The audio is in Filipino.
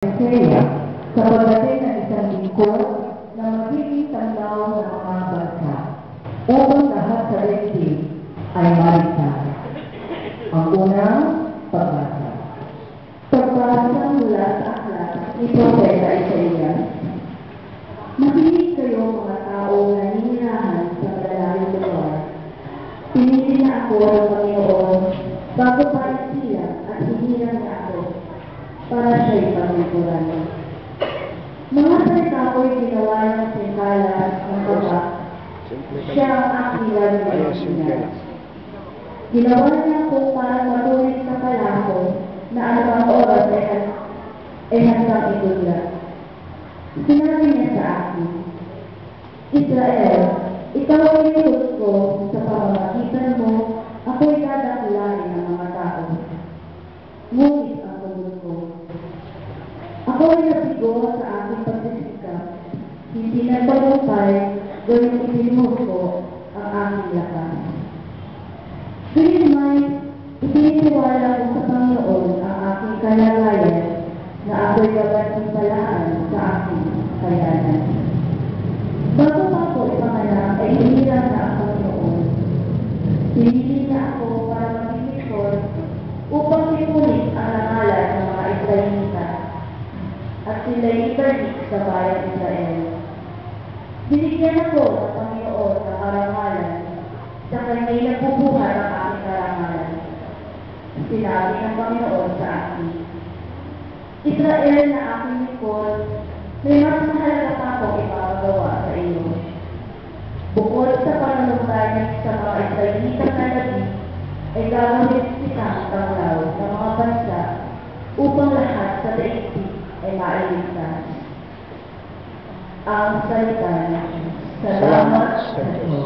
Kaya, sa pagdating ng isang lingkod na magiging tanglaw ng mga bansa upang lahat sa daigdig ay maligtas. Ang unang pagbasa. Pagbasa mula sa aklat ni Propeta Isaías. Makinig kayo mga tao na ninirahan sa malalayong lugar. Pinili na ako ng Panginoon bago pa isilang at hinilang niya ako para siya'y paglikuran. Mga salita ko'y ginawa ng singkalan ng kaba. Siya ang aking lalagyan. Ginawa niya ako para matuloy sa palako na anumang oras ay handang itulad. Sinabi niya sa akin, Israel, ikaw ay itus ko sa pamamagitan mo, ako'y dadakulain ng mga tao. Ngunit ang tungkol ko, ako ay nabigo sa aking pagsisikap, hindi nagtagumpay, gawin ipinus ko ang aking lakas. Gayunmay, ipinitiwala ko sa Panginoon ang aking kalagayan na ako'y gagatimpalaan sa aking kayanan. Bago pa ako ipanganak ay hinilang na ang Panginoon. Pinili niya ako para maging lingkod upang ipunin ang langalan ng mga Israelita at sila'y ibalik sa bayang Israel. Binigyan ako ng Panginoon ng karangalan sa kanya'y nagbubuhat ang aking karangalan. Sinabi ng Panginoon sa akin, Israel na aking lingkod, may mas mahalaga pa akong ipapagawa sa iyo. Bukod sa panunungkanin sa mga Israelitang nalabi, ay gagawin kitang tanglaw ng mga bansa upang lahat sa daigdig ay mailigtas. Ang salita ng Diyos. Salamat sa Diyos.